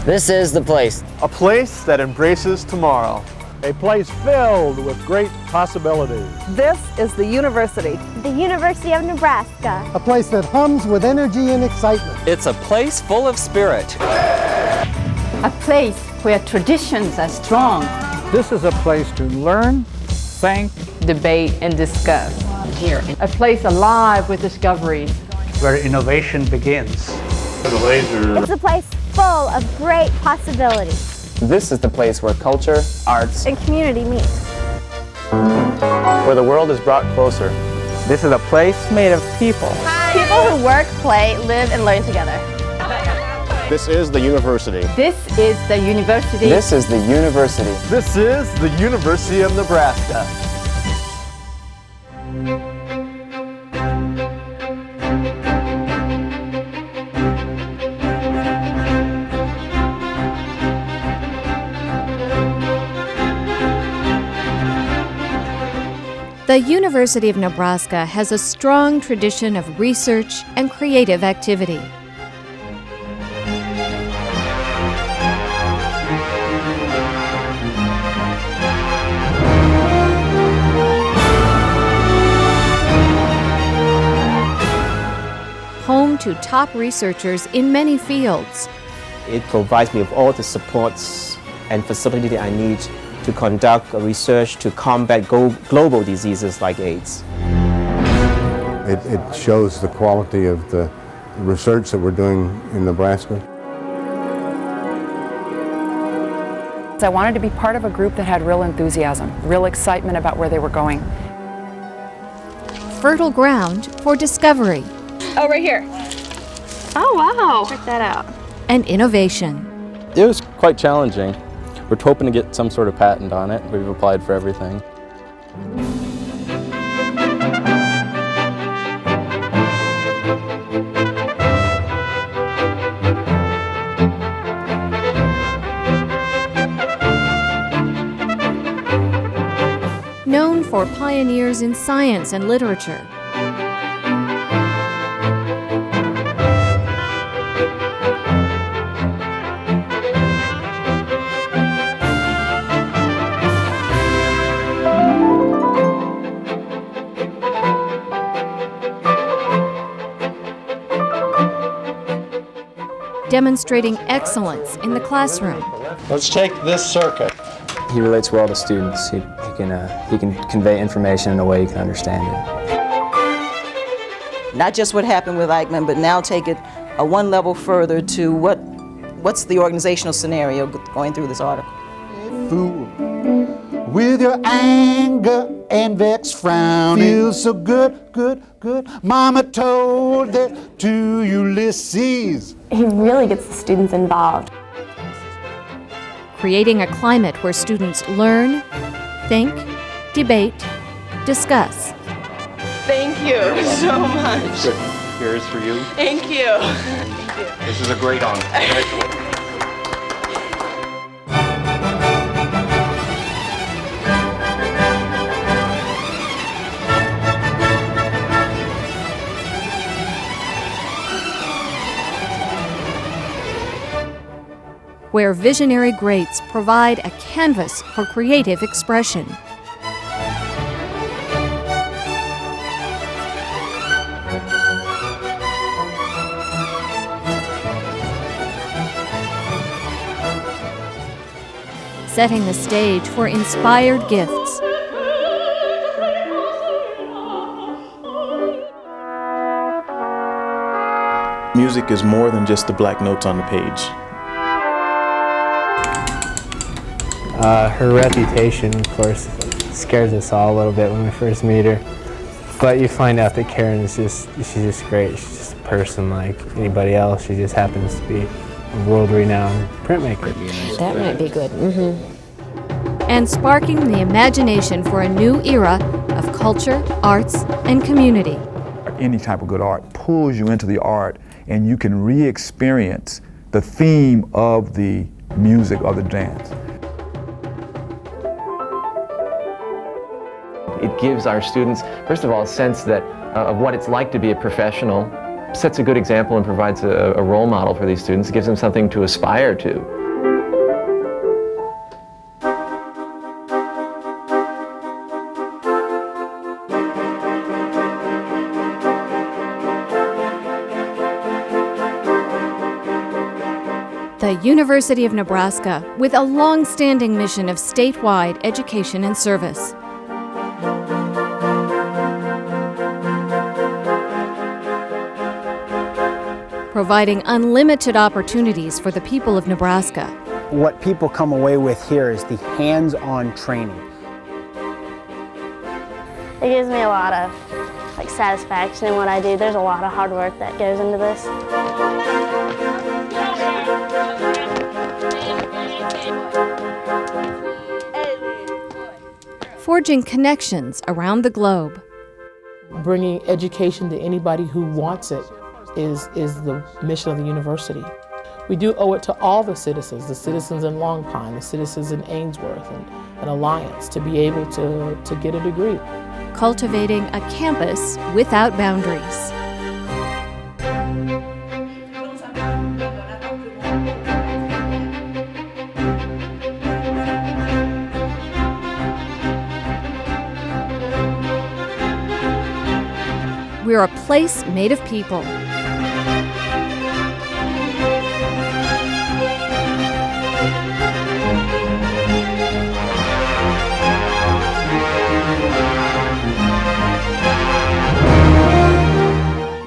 This is the place. A place that embraces tomorrow. A place filled with great possibilities. This is the university. The University of Nebraska. A place that hums with energy and excitement. It's a place full of spirit. A place where traditions are strong. This is a place to learn, think, debate, and discuss. Here, a place alive with discoveries. Where innovation begins. It's a place full of great possibilities. This is the place where culture, arts, and community meet. Where the world is brought closer. This is a place made of people. People who work, play, live, and learn together. This is the university. This is the university. This is the university. This is the University of Nebraska. The University of Nebraska has a strong tradition of research and creative activity. Home to top researchers in many fields. It provides me with all the supports and facility that I need to conduct research to combat global diseases like AIDS. It shows the quality of the research that we're doing in Nebraska. I wanted to be part of a group that had real enthusiasm, real excitement about where they were going. Fertile ground for discovery. Oh, right here. Oh, wow. Check that out. And innovation. It was quite challenging. We're hoping to get some sort of patent on it. We've applied for everything. Known for pioneers in science and literature. Demonstrating excellence in the classroom. Let's take this circuit. He relates well to students. He can convey information in a way you can understand it. Not just what happened with Eichmann, but now take it one level further to what's the organizational scenario going through this article. Fool with your anger and vexed frown. Feels so good, good, good. Mama told that to Ulysses. He really gets the students involved. Creating a climate where students learn, think, debate, discuss. Thank you so much. Here is for you. Thank you. This is a great honor. Where visionary greats provide a canvas for creative expression. Setting the stage for inspired gifts. Music is more than just the black notes on the page. Her reputation, of course, scares us all a little bit when we first meet her. But you find out that Karen is she's just great. She's just a person like anybody else. She just happens to be a world-renowned printmaker. That might be good. And sparking the imagination for a new era of culture, arts, and community. Any type of good art pulls you into the art, and you can re-experience the theme of the music or the dance. It gives our students, first of all, a sense that of what it's like to be a professional, sets a good example and provides a role model for these students. It gives them something to aspire to. The University of Nebraska, with a long-standing mission of statewide education and service. Providing unlimited opportunities for the people of Nebraska. What people come away with here is the hands-on training. It gives me a lot of satisfaction in what I do. There's a lot of hard work that goes into this. Forging connections around the globe. Bringing education to anybody who wants it is the mission of the university. We do owe it to all the citizens in Long Pine, the citizens in Ainsworth and Alliance, to be able to get a degree. Cultivating a campus without boundaries. We're a place made of people.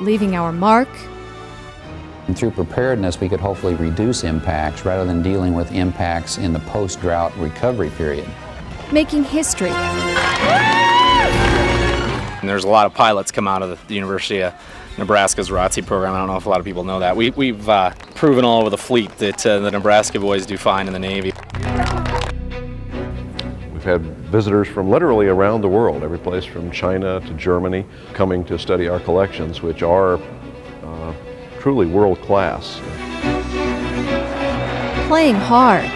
Leaving our mark. And through preparedness, we could hopefully reduce impacts rather than dealing with impacts in the post-drought recovery period. Making history. And there's a lot of pilots come out of the University of Nebraska's ROTC program. I don't know if a lot of people know that. We've proven all over the fleet that the Nebraska boys do fine in the Navy. We've had visitors from literally around the world, every place from China to Germany, coming to study our collections, which are truly world class. Playing hard.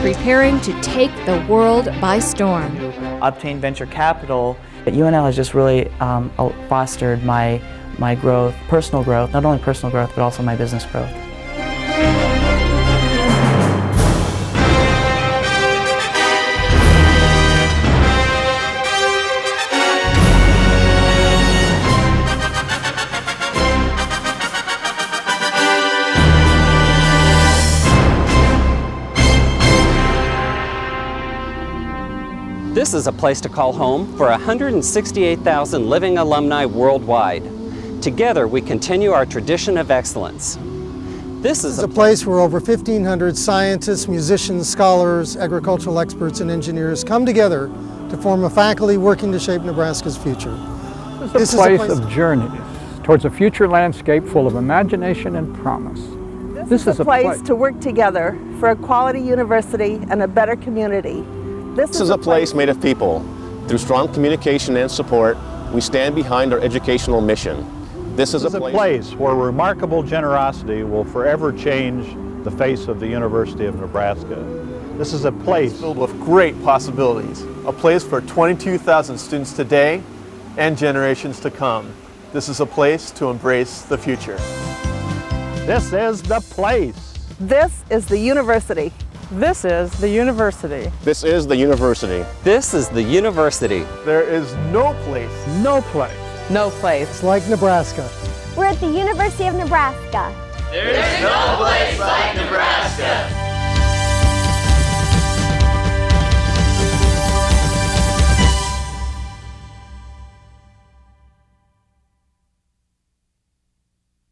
Preparing to take the world by storm. Obtain venture capital. UNL has just really fostered my growth, personal growth, not only personal growth, but also my business growth. This is a place to call home for 168,000 living alumni worldwide. Together, we continue our tradition of excellence. This is a place where over 1,500 scientists, musicians, scholars, agricultural experts, and engineers come together to form a faculty working to shape Nebraska's future. This is a place of journeys towards a future landscape full of imagination and promise. This is a place to work together for a quality university and a better community. This is a place made of people. Through strong communication and support, we stand behind our educational mission. This is a place where remarkable generosity will forever change the face of the University of Nebraska. This is a place filled with great possibilities. A place for 22,000 students today and generations to come. This is a place to embrace the future. This is the place. This is the university. This is the university. This is the university. This is the university. There is no place. No place. No place. It's like Nebraska. We're at the University of Nebraska. There's no place like Nebraska.